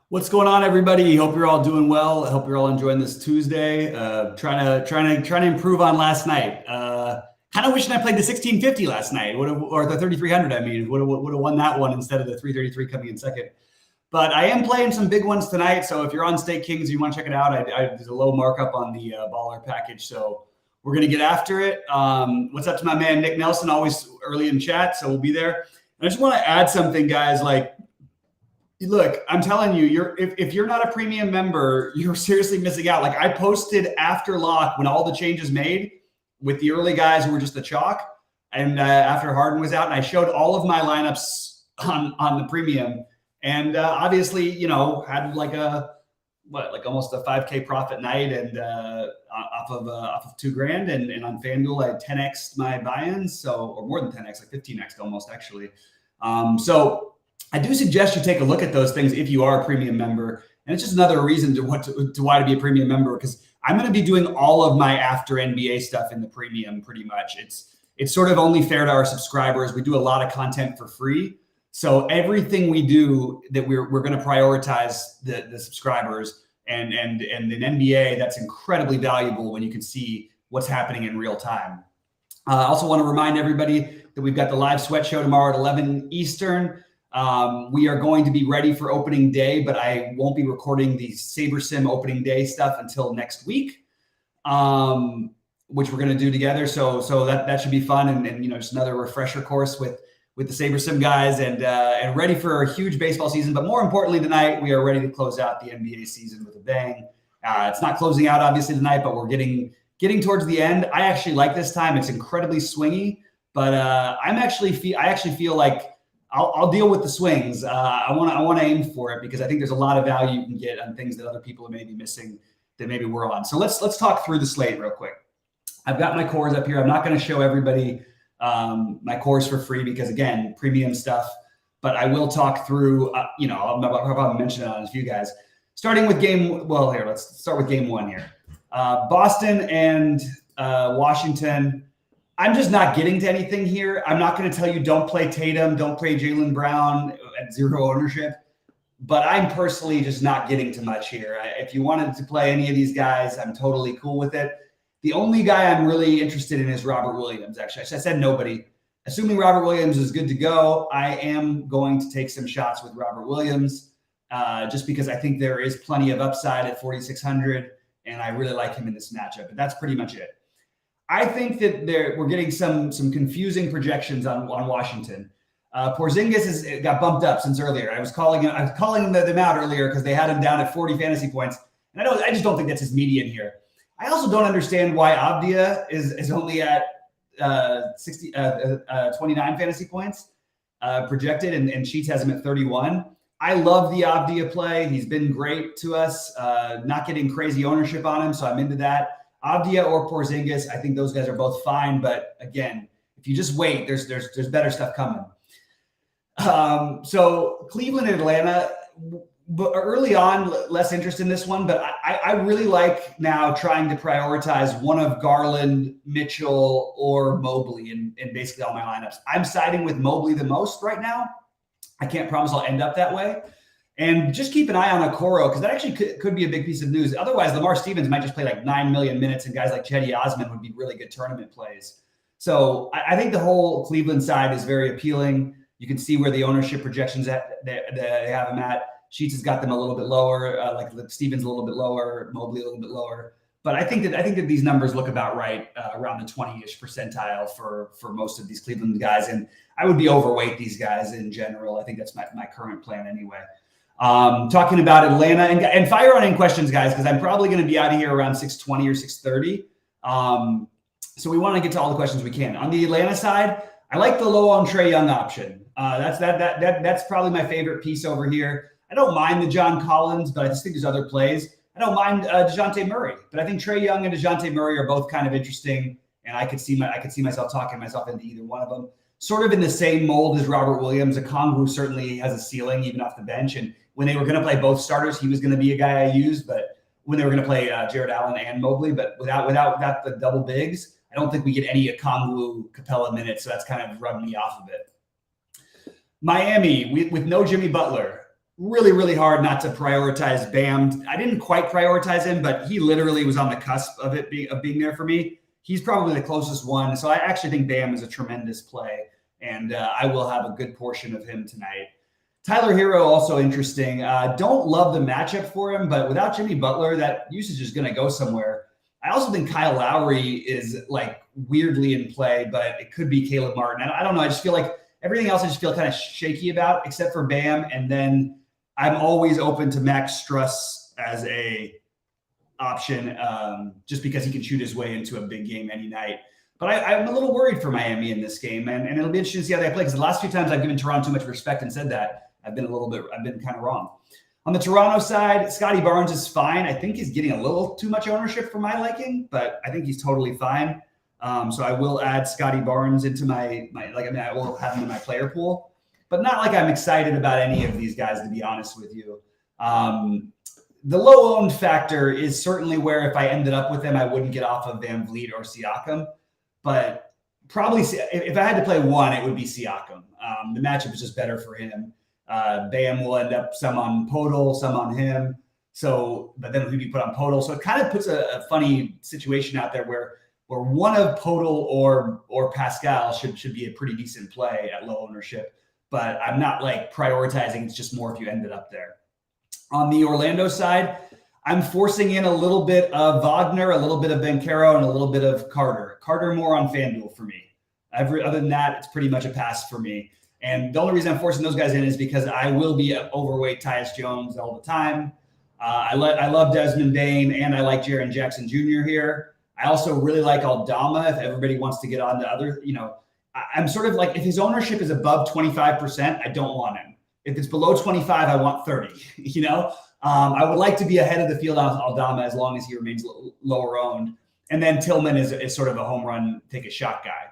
What's going on, everybody? Hope you're all doing well. I hope you're all enjoying this Tuesday. Trying to improve on last night. Kind of wishing I played the 1650 last night, or the 3300. I mean, would have won that one instead of the 333 coming in second. But I am playing some big ones tonight. So if you're on Stake Kings, you want to check it out. There's a low markup on the baller package, so we're gonna get after it. What's up to my man Nick Nelson? Always early in chat, so we'll be there. And I just want to add something, guys. Look, I'm telling you, if you're not a premium member, you're seriously missing out. Like I posted after lock when all the changes made with the early guys who were just the chalk, and after Harden was out, and I showed all of my lineups on the premium, and obviously, had like almost a 5K profit night, and off of $2,000, and on FanDuel I had 10x my buy-ins, or more than 10x, like 15x almost actually. So I do suggest you take a look at those things if you are a premium member. And it's just another reason to why to be a premium member, because I'm going to be doing all of my after NBA stuff in the premium pretty much. It's sort of only fair to our subscribers. We do a lot of content for free. So everything we do that we're going to prioritize the subscribers, and in NBA, that's incredibly valuable when you can see what's happening in real time. I also want to remind everybody that we've got the live sweat show tomorrow at 11 Eastern. We are going to be ready for opening day, but I won't be recording the Saber Sim opening day stuff until next week, which we're going to do together. So that should be fun, and just another refresher course with the Saber Sim guys, and ready for a huge baseball season. But more importantly, tonight we are ready to close out the NBA season with a bang. It's not closing out obviously tonight, but we're getting towards the end. I actually like this time. It's incredibly swingy, but I actually feel like I'll deal with the swings. I want to aim for it, because I think there's a lot of value you can get on things that other people are maybe missing that maybe we're on. So let's talk through the slate real quick. I've got my cores up here. I'm not going to show everybody my cores for free, because again, premium stuff. But I will talk through. I'll probably mention it on a few guys. Starting with let's start with game one here. Boston and Washington. I'm just not getting to anything here. I'm not going to tell you don't play Tatum, don't play Jaylen Brown at zero ownership, but I'm personally just not getting to much here. If you wanted to play any of these guys, I'm totally cool with it. The only guy I'm really interested in is Robert Williams, actually. I said nobody. Assuming Robert Williams is good to go, I am going to take some shots with Robert Williams, just because I think there is plenty of upside at 4,600, and I really like him in this matchup. But that's pretty much it. I think that we're getting some confusing projections on Washington. Porzingis got bumped up since earlier. I was calling them out earlier because they had him down at 40 fantasy points, and I just don't think that's his median here. I also don't understand why Avdia is only at 29 fantasy points projected, and Sheets has him at 31. I love the Avdia play. He's been great to us. Not getting crazy ownership on him, so I'm into that. Avdia or Porzingis, I think those guys are both fine. But again, if you just wait, there's better stuff coming. So Cleveland and Atlanta, but early on, less interest in this one. But I really like now trying to prioritize one of Garland, Mitchell, or Mobley in basically all my lineups. I'm siding with Mobley the most right now. I can't promise I'll end up that way. And just keep an eye on Okoro, because that actually could be a big piece of news. Otherwise, Lamar Stevens might just play like 9 million minutes, and guys like Cedi Osman would be really good tournament plays. So I think the whole Cleveland side is very appealing. You can see where the ownership projections that they have them at. Sheets has got them a little bit lower, like Stevens a little bit lower, Mobley a little bit lower. But I think that these numbers look about right, around the 20-ish percentile for most of these Cleveland guys. And I would be overweight these guys in general. I think that's my current plan anyway. Talking about Atlanta, and fire on in questions, guys, because I'm probably going to be out of here around 6:20 or 6:30. So we want to get to all the questions we can. On the Atlanta side, I like the low on Trae Young option. That's probably my favorite piece over here. I don't mind the John Collins, but I just think there's other plays. I don't mind DeJounte Murray, but I think Trae Young and DeJounte Murray are both kind of interesting, and I could see myself talking myself into either one of them. Sort of in the same mold as Robert Williams. Okongwu certainly has a ceiling even off the bench, and when they were going to play both starters, he was going to be a guy I used. But when they were going to play Jared Allen and Mobley, but without the double bigs, I don't think we get any Okongwu Capella minutes. So that's kind of rubbed me off of it. Miami with no Jimmy Butler. really, really hard not to prioritize Bam. I didn't quite prioritize him, but he literally was on the cusp of being there for me. He's probably the closest one. So I actually think Bam is a tremendous play, and I will have a good portion of him tonight. Tyler Hero, also interesting. Don't love the matchup for him, but without Jimmy Butler, that usage is going to go somewhere. I also think Kyle Lowry is like weirdly in play, but it could be Caleb Martin. I don't know. I just feel like everything else I just feel kind of shaky about, except for Bam. And then I'm always open to Max Struss as a option, just because he can shoot his way into a big game any night. But I'm a little worried for Miami in this game, and it'll be interesting to see how they play, because the last few times I've given Toronto too much respect and said that, I've been kind of wrong. On the Toronto side, Scotty Barnes is fine. I think he's getting a little too much ownership for my liking, but I think he's totally fine. So I will add Scotty Barnes into I will have him in my player pool, but not like I'm excited about any of these guys, to be honest with you. The low owned factor is certainly where if I ended up with them, I wouldn't get off of Van Vliet or Siakam, but probably if I had to play one, it would be Siakam. The matchup is just better for him. Bam will end up some on Podol, some on him. So, but then he'd be put on Podol. So it kind of puts a funny situation out there where one of Podol or Pascal should be a pretty decent play at low ownership. But I'm not like prioritizing. It's just more if you ended up there. On the Orlando side, I'm forcing in a little bit of Wagner, a little bit of Banchero, and a little bit of Carter. Carter more on FanDuel for me. Other than that, it's pretty much a pass for me. And the only reason I'm forcing those guys in is because I will be overweight Tyus Jones all the time. I love Desmond Bane, and I like Jaren Jackson Jr. here. I also really like Aldama if everybody wants to get on to other, I'm sort of like, if his ownership is above 25%, I don't want him. If it's below 25, I want 30, I would like to be ahead of the field on Aldama as long as he remains lower owned. And then Tillman is sort of a home run, take a shot guy.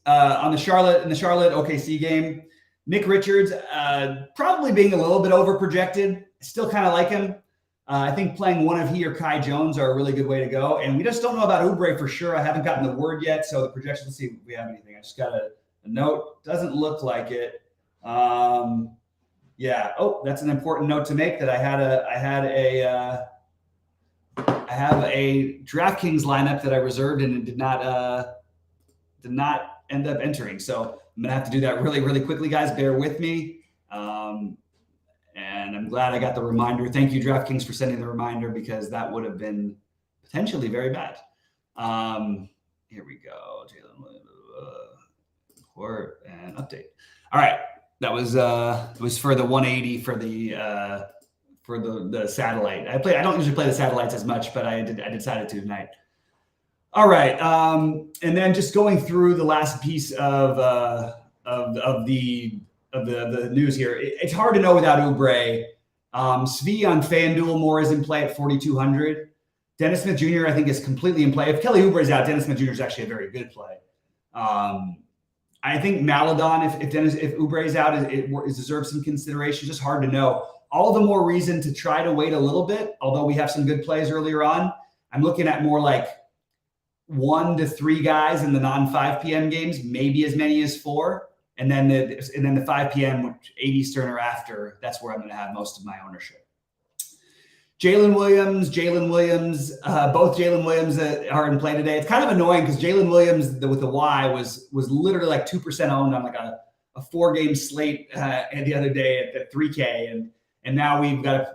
On the Charlotte OKC game, Nick Richards probably being a little bit over projected. Still kind of like him. I think playing one of he or Kai Jones are a really good way to go. And we just don't know about Oubre for sure. I haven't gotten the word yet, so the projections. Let's see if we have anything. I just got a note. Doesn't look like it. Yeah. Oh, that's an important note to make. That I have a DraftKings lineup that I reserved and it did not end up entering. So I'm gonna have to do that really, really quickly, guys. Bear with me. And I'm glad I got the reminder. Thank you, DraftKings, for sending the reminder, because that would have been potentially very bad. Here we go. Report and update. All right. That was for the 180 for the satellite. I don't usually play the satellites as much, but I decided to tonight. All right, and then just going through the last piece of the news here. It's hard to know without Oubre. Svi on FanDuel more is in play at 4,200. Dennis Smith Jr. I think is completely in play. If Kelly Oubre is out, Dennis Smith Jr. is actually a very good play. I think Maladon, if Oubre is out, it deserves some consideration. Just hard to know. All the more reason to try to wait a little bit. Although we have some good plays earlier on, I'm looking at more like 1 to 3 guys in the non-5 p.m. games, maybe as many as 4. And then the 5 p.m., 8 Eastern or after, that's where I'm going to have most of my ownership. Jalen Williams, both Jalen Williams are in play today. It's kind of annoying because Jalen Williams with the Y was literally like 2% owned on like a 4-game slate the other day at 3K, and now we've got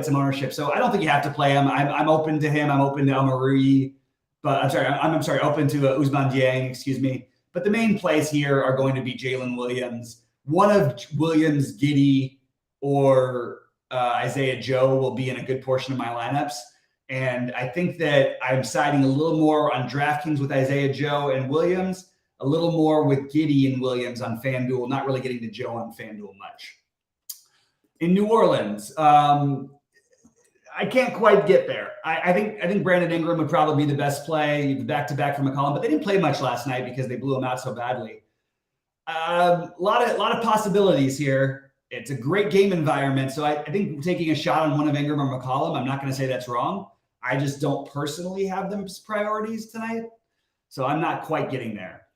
some ownership. So I don't think you have to play him. I'm open to him. I'm open to Amari, but I'm sorry, open to Ousmane Dieng, excuse me. But the main plays here are going to be Jalen Williams. One of Williams, Giddey, or Isaiah Joe will be in a good portion of my lineups. And I think that I'm siding a little more on DraftKings with Isaiah Joe and Williams, a little more with Giddey and Williams on FanDuel, not really getting to Joe on FanDuel much. In New Orleans, I can't quite get there. I think Brandon Ingram would probably be the best play, back-to-back for McCollum, but they didn't play much last night because they blew him out so badly. A lot of possibilities here. It's a great game environment, so I think taking a shot on one of Ingram or McCollum, I'm not going to say that's wrong. I just don't personally have them as priorities tonight, so I'm not quite getting there.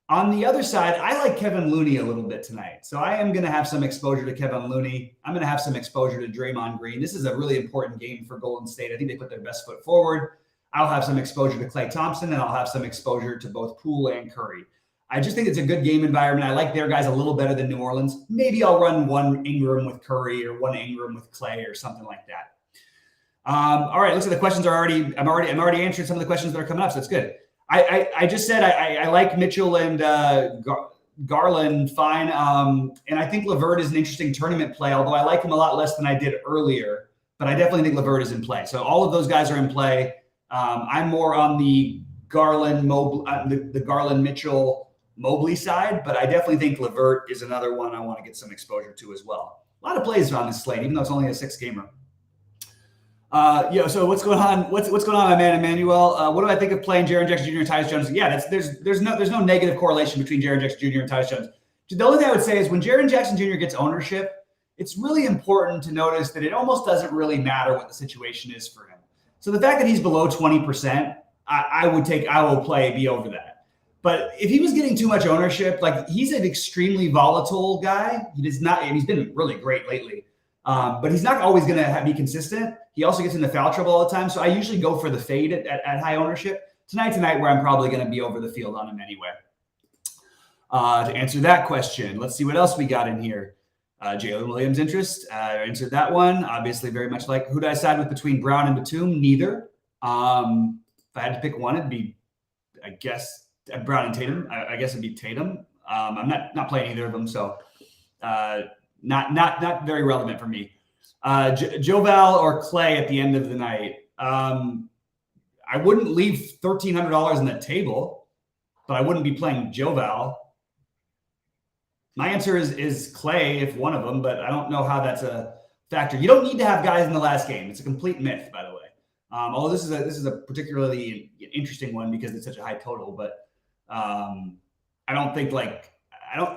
On the other side, I like Kevin Looney a little bit tonight. So I am going to have some exposure to Kevin Looney. I'm going to have some exposure to Draymond Green. This is a really important game for Golden State. I think they put their best foot forward. I'll have some exposure to Klay Thompson, and I'll have some exposure to both Poole and Curry. I just think it's a good game environment. I like their guys a little better than New Orleans. Maybe I'll run one Ingram with Curry or one Ingram with Klay or something like that. All right, looks like the questions are already. I'm already answering some of the questions that are coming up, so it's good. I just said I like Mitchell and Garland fine, and I think LeVert is an interesting tournament play. Although I like him a lot less than I did earlier, but I definitely think LeVert is in play. So all of those guys are in play. I'm more on the Garland the Garland Mitchell Mobley side, but I definitely think LeVert is another one I want to get some exposure to as well. A lot of plays on this slate, even though it's only a 6-gamer. So what's going on? What's going on, my man Emmanuel? What do I think of playing Jaren Jackson Jr. and Tyus Jones? Yeah, there's no negative correlation between Jaren Jackson Jr. and Tyus Jones. The only thing I would say is when Jaren Jackson Jr. gets ownership, it's really important to notice that it almost doesn't really matter what the situation is for him. So the fact that he's below 20%, I will be over that. But if he was getting too much ownership, like he's an extremely volatile guy. He's been really great lately. But he's not always going to be consistent. He also gets into foul trouble all the time. So I usually go for the fade at high ownership. Tonight's a night where I'm probably going to be over the field on him anyway. To answer that question, let's see what else we got in here. Jalen Williams' interest. Answered that one. Obviously, very much like who do I side with between Brown and Batum? Neither. If I had to pick one, it'd be, I guess, Brown and Tatum. I guess it'd be Tatum. I'm not playing either of them, so not very relevant for me. Joval or Klay at the end of the night. I wouldn't leave $1,300 on the table, but I wouldn't be playing Joval. My answer is Klay if one of them, but I don't know how that's a factor. You don't need to have guys in the last game. It's a complete myth, by the way. Although this is a particularly interesting one because it's such a high total, but I don't think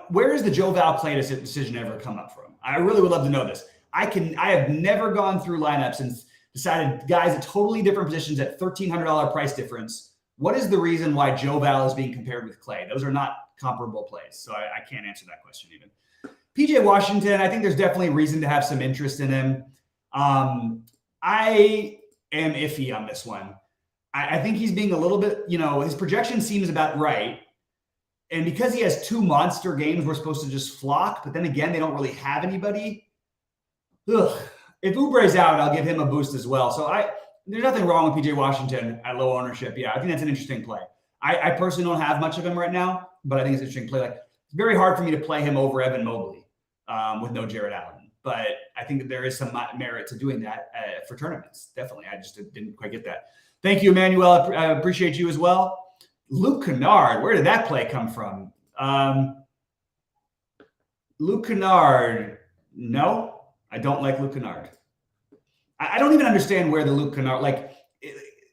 where is the Joval Klay decision ever come up from? I really would love to know this. I have never gone through lineups and decided guys at totally different positions at $1,300 price difference. What is the reason why Joval is being compared with Klay? Those are not comparable plays, so I can't answer that question even. PJ Washington, I think there's definitely reason to have some interest in him. I am iffy on this one. I think he's being a little bit, his projection seems about right. And because he has 2 monster games, we're supposed to just flock. But then again, they don't really have anybody. If Oubre's out, I'll give him a boost as well. So there's nothing wrong with PJ Washington at low ownership. Yeah, I think that's an interesting play. I personally don't have much of him right now, but I think it's an interesting play. Like, it's very hard for me to play him over Evan Mobley with no Jared Allen. But I think that there is some merit to doing that for tournaments. Definitely. I just didn't quite get that. Thank you, Emmanuel. I appreciate you as well. Luke Kennard, where did that play come from? Luke Kennard, no, I don't like Luke Kennard. I don't even understand where the Luke Kennard,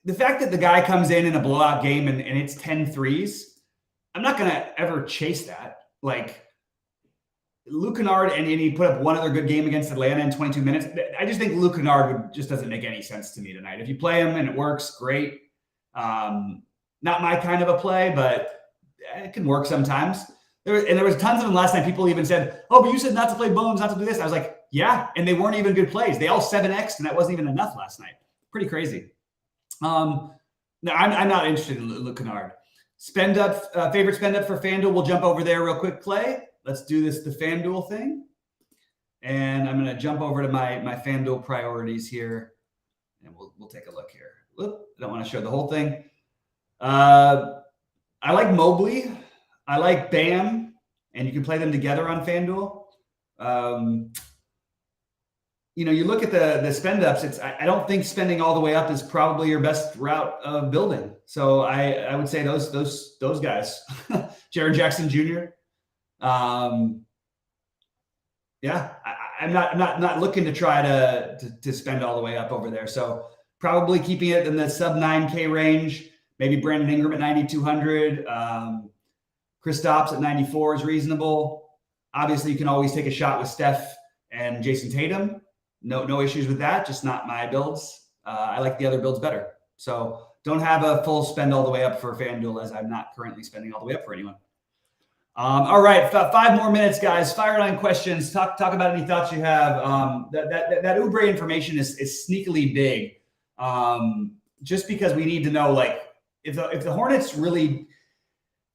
the fact that the guy comes in a blowout game and it's 10 threes, I'm not going to ever chase that. Luke Kennard, and he put up one other good game against Atlanta in 22 minutes. I just think Luke Kennard just doesn't make any sense to me tonight. If you play him and it works, great. Not my kind of a play, but it can work sometimes. There was tons of them last night. People even said, "Oh, but you said not to play Bones, not to do this." I was like, "Yeah," and they weren't even good plays. They all 7x'd, and that wasn't even enough last night. Pretty crazy. No, I'm not interested in Luke Kennard. Favorite spend up for FanDuel. We'll jump over there real quick, Clay. Let's do the FanDuel thing, and I'm going to jump over to my FanDuel priorities here, and we'll take a look here. Oop, I don't want to show the whole thing. I like Mobley. I like Bam, and you can play them together on FanDuel. You look at the spend ups. I don't think spending all the way up is probably your best route of building. So I would say those guys, Jaren Jackson Jr. I'm not looking to try to spend all the way up over there. So probably keeping it in the sub 9K range. Maybe Brandon Ingram at 9,200. Kristaps at 94 is reasonable. Obviously, you can always take a shot with Steph and Jason Tatum. No issues with that. Just not my builds. I like the other builds better. So don't have a full spend all the way up for FanDuel, as I'm not currently spending all the way up for anyone. All right, 5 more minutes, guys. Fire line questions. Talk about any thoughts you have. That Oubre information is sneakily big. Just because we need to know, like, if the Hornets really,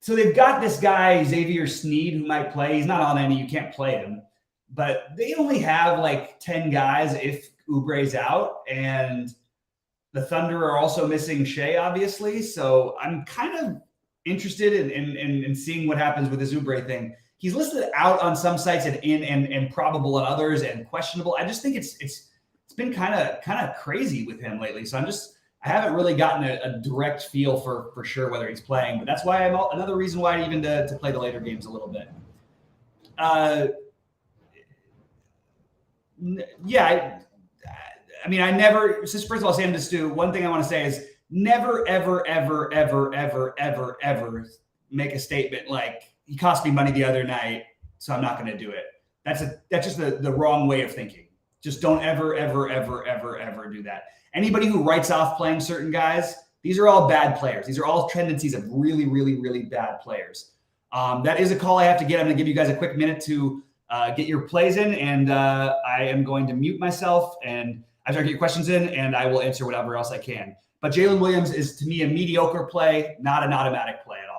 so they've got this guy Xavier Sneed who might play. He's not on any. You can't play him, but they only have like 10 guys if Oubre's out, and the Thunder are also missing Shea, obviously. So I'm kind of interested in seeing what happens with this Oubre thing. He's listed out on some sites and probable on others and questionable. I just think it's been kind of crazy with him lately. So I haven't really gotten a direct feel for sure whether he's playing. But that's why another reason why even to play the later games a little bit. Yeah. I mean, I never. First of all, Sam, just do one thing I want to say is never, ever, ever, ever, ever, ever, ever make a statement like he cost me money the other night, so I'm not going to do it. That's just the wrong way of thinking. Just don't ever, ever, ever, ever, ever do that. Anybody who writes off playing certain guys, these are all bad players. These are all tendencies of really, really, really bad players. That is a call I have to get. I'm going to give you guys a quick minute to get your plays in, and I am going to mute myself and after I get your questions in, and I will answer whatever else I can. But Jalen Williams is, to me, a mediocre play, not an automatic play at all.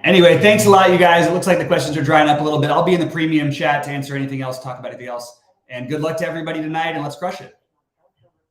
Anyway, thanks a lot, you guys. It looks like the questions are drying up a little bit. I'll be in the premium chat to answer anything else, talk about anything else. And good luck to everybody tonight, and let's crush it.